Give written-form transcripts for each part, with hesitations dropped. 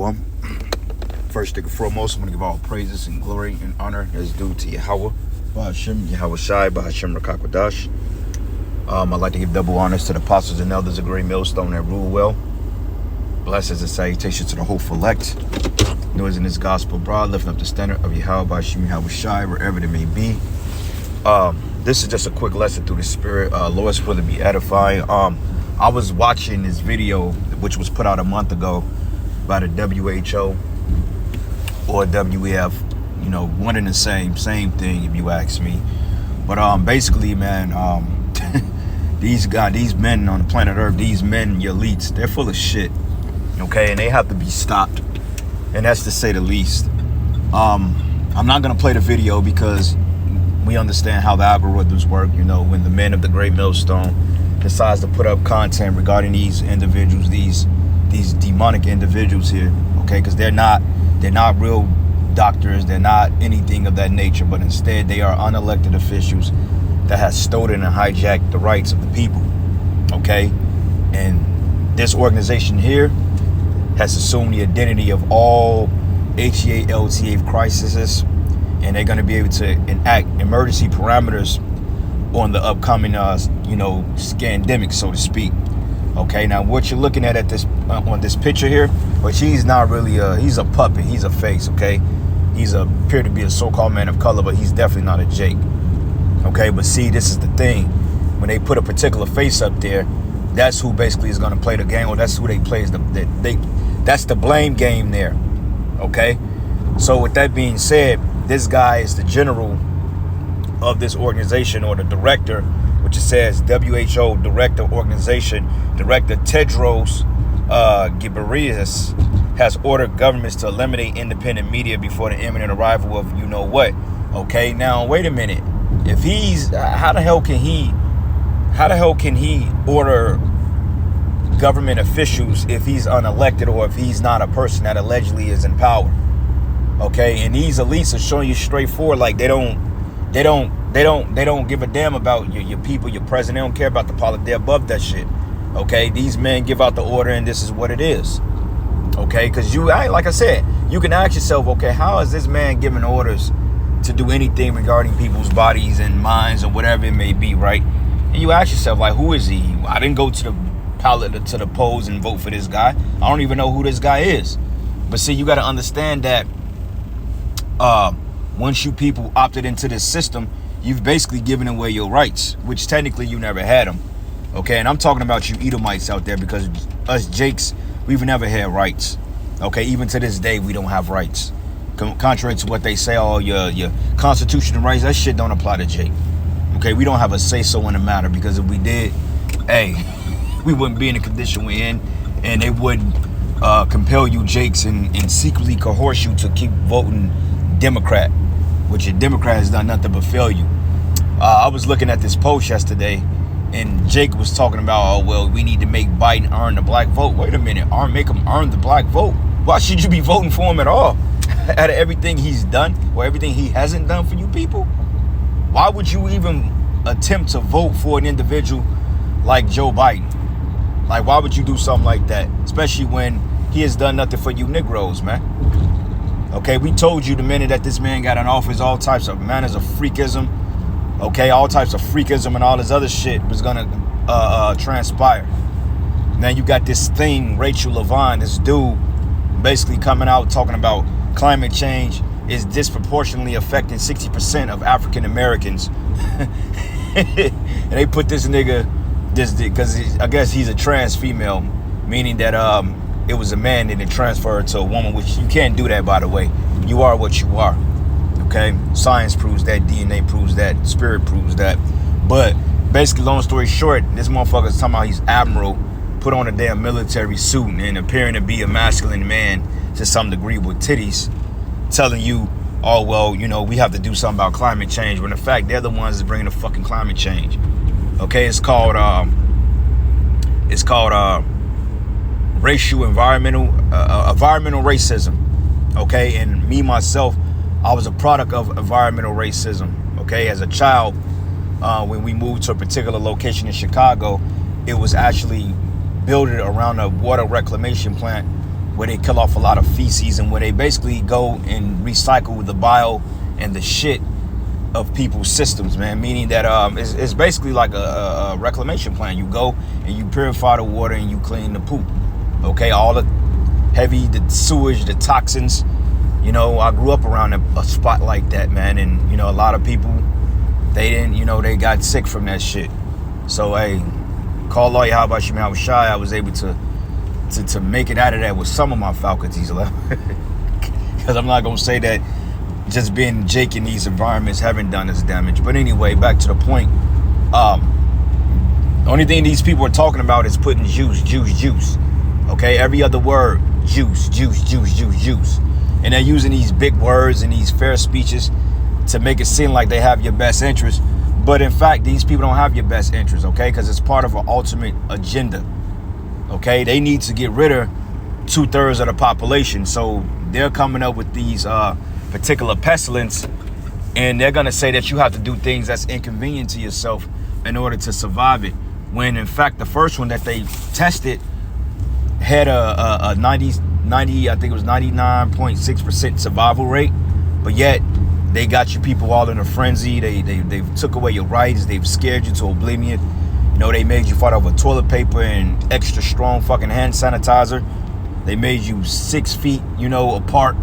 Shalom. First and foremost, I'm going to give all praises and glory and honor as due to Yahweh, Bahashem, Yahweh Shai, Bahashem Rakakwadash. I'd like to give double honors to the apostles and elders of Great Millstone that rule well. Blessings and salutations to the whole elect. Noise in this gospel broad, lifting up the standard of Yahweh, Bahashem, Yahweh Shai, wherever they may be. This is just a quick lesson through the Spirit. Lord's will to be edifying. I was watching this video, which was put out a month ago by the WHO or WEF, one and the same thing if you ask me. But basically, man, these men on the planet Earth, these men, the elites, they're full of shit. Okay, and they have to be stopped, and that's to say the least. I'm not gonna play the video because we understand how the algorithms work. When the men of the Great Millstone decides to put up content regarding these individuals, these demonic individuals here, okay, because they're not real doctors, they're not anything of that nature, but instead they are unelected officials that has stolen and hijacked the rights of the people, okay? And this organization here has assumed the identity of all HEALTA crises, and they're going to be able to enact emergency parameters on the upcoming, scandemic, so to speak. Okay, now what you're looking at this on this picture here, which he's not really he's a puppet, he's a face, okay? He's appeared to be a so-called man of color, but he's definitely not a Jake. Okay, but see, this is the thing. When they put a particular face up there, that's who basically is going to play the game, or that's who they play. That's the blame game there. Okay, so with that being said, this guy is the general of this organization, or the director, which it says WHO Director Organization. Director Tedros Ghebreyesus has ordered governments to eliminate independent media before the imminent arrival of you-know-what. Okay, now wait a minute. If he's, how the hell can he order government officials if he's unelected, or if he's not a person that allegedly is in power? Okay, and these elites are showing you straightforward, like they don't give a damn about your people, your president. They don't care about the politics. They're above that shit. Okay, these men give out the order, and this is what it is. Okay, because like I said, you can ask yourself, okay, how is this man giving orders to do anything regarding people's bodies and minds or whatever it may be, right? And you ask yourself, like, who is he? I didn't go to the polls and vote for this guy. I don't even know who this guy is. But see, you got to understand that once you people opted into this system, you've basically given away your rights, which technically you never had them. Okay, and I'm talking about you Edomites out there, because us Jakes, we've never had rights. Okay, even to this day, we don't have rights. Contrary to what they say, all your constitutional rights, that shit don't apply to Jake. Okay, we don't have a say-so in the matter, because if we did, hey, we wouldn't be in the condition we're in, and they wouldn't compel you Jakes and secretly coerce you to keep voting Democrat, which a Democrat has done nothing but fail you. I was looking at this post yesterday, and Jake was talking about, oh, well, we need to make Biden earn the black vote. Wait a minute, make him earn the black vote? Why should you be voting for him at all? Out of everything he's done, or everything he hasn't done for you people? Why would you even attempt to vote for an individual like Joe Biden? Like, why would you do something like that? Especially when he has done nothing for you Negroes, man. Okay, we told you the minute that this man got in office, all types of manners of freakism, okay, all types of freakism and all this other shit was gonna transpire. Now you got this thing, Rachel Levine, this dude, basically coming out talking about climate change is disproportionately affecting 60% of African Americans. And they put this nigga, because I guess he's a trans female, meaning that it was a man and it transferred to a woman, which you can't do that, by the way. You are what you are. Okay, science proves that, DNA proves that, spirit proves that. But basically, long story short, this motherfucker's talking about he's admiral, put on a damn military suit and appearing to be a masculine man to some degree with titties, telling you, oh, well, we have to do something about climate change, when in fact they're the ones that's bringing the fucking climate change. Okay, it's called environmental racism. Okay, and me myself, I was a product of environmental racism. Okay, as a child, when we moved to a particular location in Chicago, it was actually built around a water reclamation plant where they kill off a lot of feces and where they basically go and recycle the bile and the shit of people's systems, man. Meaning that it's basically like a reclamation plan. You go and you purify the water and you clean the poop. Okay, all the heavy, the sewage, the toxins. You know, I grew up around a spot like that, man. And, you know, a lot of people, they didn't, you know, they got sick from that shit. So, hey, call lawyer, how about you, man? I was shy. I was able to make it out of that with some of my faculties left. Because I'm not going to say that just being Jake in these environments haven't done us damage. But anyway, back to the point. The only thing these people are talking about is putting juice. Okay, every other word, juice. And they're using these big words and these fair speeches to make it seem like they have your best interest. But in fact, these people don't have your best interest, okay? Because it's part of an ultimate agenda, okay? They need to get rid of 2/3 of the population. So they're coming up with these particular pestilence, and they're going to say that you have to do things that's inconvenient to yourself in order to survive it. When in fact, the first one that they tested had a 90, I think it was 99.6% survival rate, but yet they got you people all in a frenzy. They took away your rights. They've scared you to oblivion. You know, they made you fight over toilet paper and extra strong fucking hand sanitizer. They made you 6 feet, you know, apart.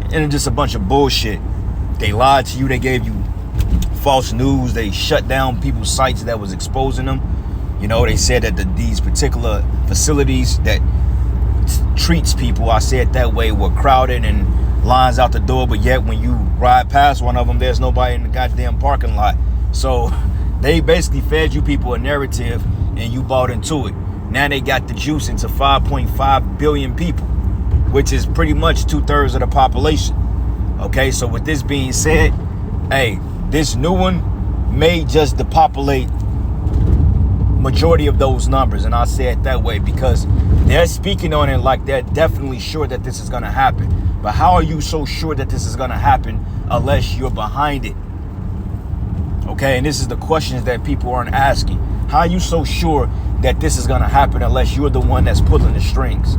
And it's just a bunch of bullshit. They lied to you. They gave you false news. They shut down people's sites that was exposing them. You know, they said that these particular facilities that treats people, I say it that way, were crowded and lines out the door. But yet when you ride past one of them, there's nobody in the goddamn parking lot. So they basically fed you people a narrative and you bought into it. Now they got the juice into 5.5 billion people, which is pretty much 2/3 of the population. Okay, so with this being said, hey, this new one may just depopulate majority of those numbers, and I say it that way because they're speaking on it like they're definitely sure that this is going to happen. But how are you so sure that this is going to happen unless you're behind it? Okay, and this is the questions that people aren't asking. How are you so sure that this is going to happen unless you're the one that's pulling the strings?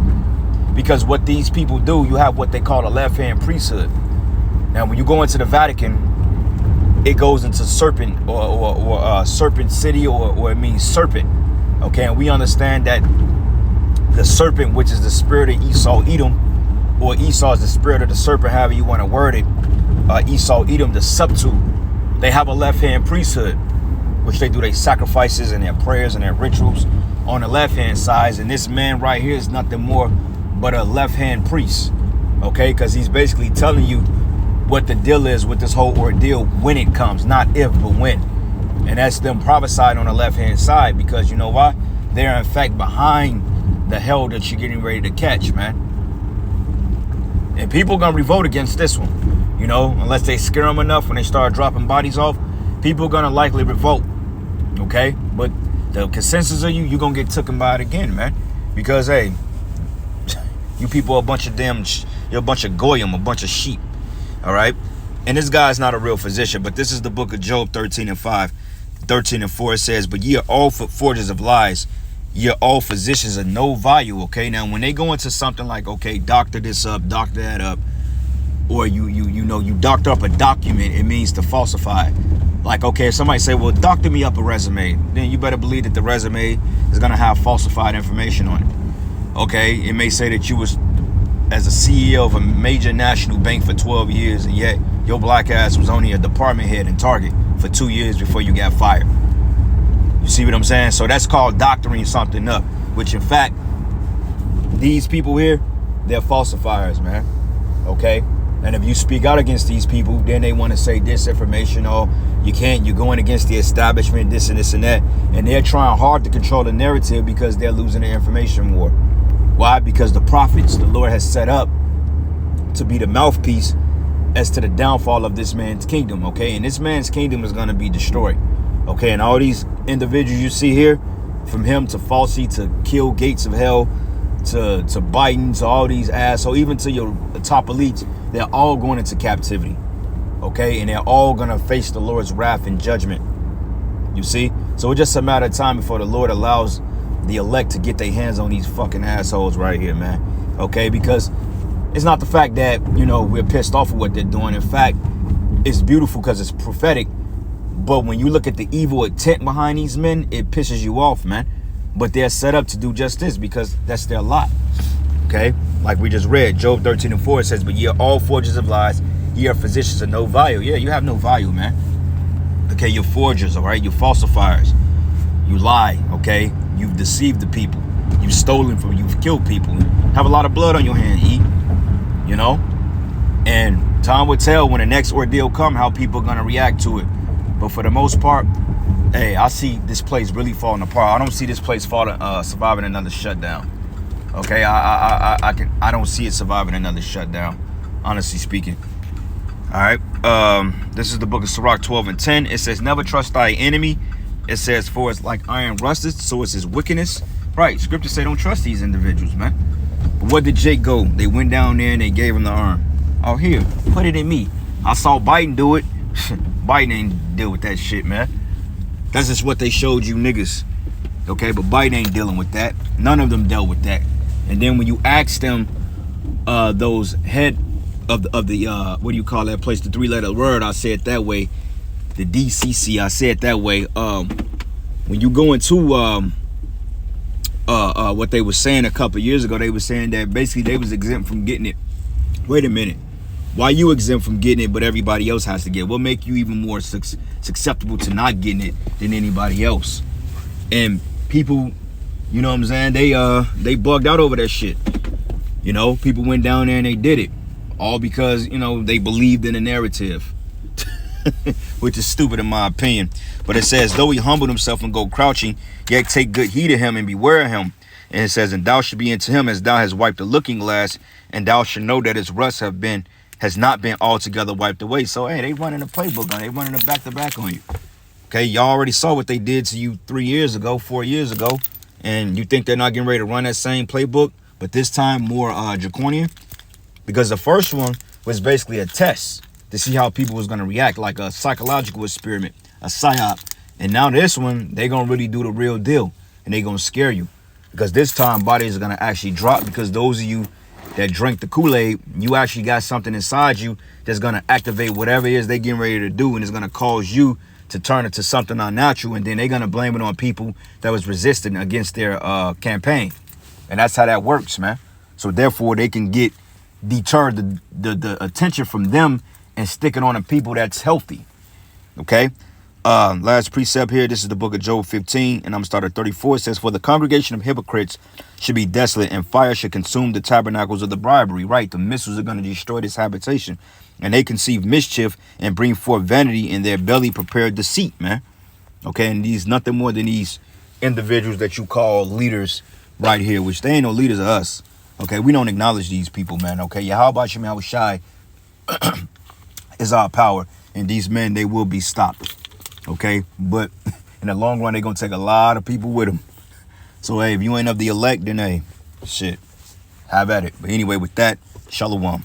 Because what these people do, you have what they call a left-hand priesthood. Now, when you go into the Vatican, it goes into serpent or serpent city, or it means serpent. Okay, and we understand that the serpent, which is the spirit of Esau, Edom, or Esau is the spirit of the serpent, however you want to word it. Esau, Edom, the subtle, they have a left-hand priesthood, which they do their sacrifices and their prayers and their rituals on the left-hand side. And this man right here is nothing more but a left-hand priest, okay? Because he's basically telling you what the deal is with this whole ordeal when it comes, not if, but when. And that's them prophesying on the left-hand side, because you know why? They're in fact behind the hell that you're getting ready to catch, man. And people are going to revolt against this one, you know, unless they scare them enough when they start dropping bodies off. People are going to likely revolt, okay? But the consensus of you're going to get taken by it again, man. Because, hey, you people are a bunch of you're a bunch of goyim, a bunch of sheep, all right? And this guy's not a real physician, but this is the book of Job 13:5. 13:4, it says, but ye are all forgers of lies. Ye are all physicians of no value, okay? Now, when they go into something like, okay, doctor this up, doctor that up, or you know, you doctor up a document, it means to falsify. Like, okay, if somebody say, well, doctor me up a resume, then you better believe that the resume is going to have falsified information on it. Okay, it may say that you was as a CEO of a major national bank for 12 years, and yet your black ass was only a department head in Target for 2 years before you got fired. You see what I'm saying? So that's called doctoring something up, which in fact, these people here, they're falsifiers, man. Okay? And if you speak out against these people, then they want to say disinformation, or you can't, you're going against the establishment, this and this and that. And they're trying hard to control the narrative because they're losing the information war. Why? Because the prophets the Lord has set up to be the mouthpiece as to the downfall of this man's kingdom, okay? And this man's kingdom is going to be destroyed, okay? And all these individuals you see here, from him to Fauci to Kill Gates of Hell to Biden to all these assholes, even to your top elites, they're all going into captivity, okay? And they're all going to face the Lord's wrath and judgment, you see? So it's just a matter of time before the Lord allows the elect to get their hands on these fucking assholes right here, man. Okay, because it's not the fact that, you know, we're pissed off at what they're doing. In fact, it's beautiful because it's prophetic. But when you look at the evil intent behind these men, it pisses you off, man. But they're set up to do just this because that's their lot. Okay? Like we just read, Job 13:4, it says, but ye are all forgers of lies, ye are physicians of no value. Yeah, you have no value, man. Okay, you're forgers, all right? You're falsifiers. You lie, okay? You've deceived the people. You've stolen from, you've killed people. Have a lot of blood on your hand, you know? And time will tell when the next ordeal come how people are going to react to it. But for the most part, hey, I see this place really falling apart. I don't see this place surviving another shutdown. Okay, I don't see it surviving another shutdown, honestly speaking. All right, this is the book of Sirach 12:10. It says, never trust thy enemy. It says, for it's like iron rusted, so is his wickedness. Right, scripture say don't trust these individuals, man. But what did Jake go? They went down there and they gave him the arm. Oh, here, put it in me. I saw Biden do it. Biden ain't deal with that shit, man. That's just what they showed you niggas. Okay, but Biden ain't dealing with that. None of them dealt with that. And then when you ask them, those head of the what do you call that place? The 3-letter word, I say it that way. The DCC, I say it that way. When you go into what they were saying a couple years ago, they were saying that basically they was exempt from getting it. Wait a minute. Why you exempt from getting it, but everybody else has to get it? What make you even more susceptible to not getting it than anybody else? And people, you know what I'm saying, they bugged out over that shit. You know, people went down there and they did it. All because, you know, they believed in the narrative. Which is stupid in my opinion. But it says, though he humbled himself and go crouching, yet take good heed of him and beware of him. And it says, and thou should be unto him as thou hast wiped the looking glass, and thou should know that his rust has not been altogether wiped away. So, hey, they running a playbook on you. They running a back-to-back on you. Okay, y'all already saw what they did to you 3 years ago, 4 years ago. And you think they're not getting ready to run that same playbook, but this time more draconian? Because the first one was basically a test to see how people was going to react, like a psychological experiment, a psyop. And now this one, they're going to really do the real deal, and they're going to scare you. Because this time, bodies are going to actually drop, because those of you that drink the Kool-Aid, you actually got something inside you that's going to activate whatever it is they getting ready to do, and it's going to cause you to turn it to something unnatural, and then they're going to blame it on people that was resisting against their campaign. And that's how that works, man. So therefore, they can deter the attention from them and stick it on the people that's healthy. Okay? Last precept here, this is the book of Job 15, and I'm going to start at 34. It says, for the congregation of hypocrites should be desolate, and fire should consume the tabernacles of the bribery. Right, the missiles are going to destroy this habitation. And they conceive mischief and bring forth vanity, in their belly prepared deceit, man. Okay, and these nothing more than these individuals that you call leaders right here, which they ain't no leaders of us. Okay, we don't acknowledge these people, man. Okay, yeah, how about you, man? I was shy. Is our power, and these men, they will be stopped. Okay, but in the long run, they're gonna take a lot of people with them. So hey, if you ain't of the elect, then hey, shit, have at it. But anyway, with that, shalom.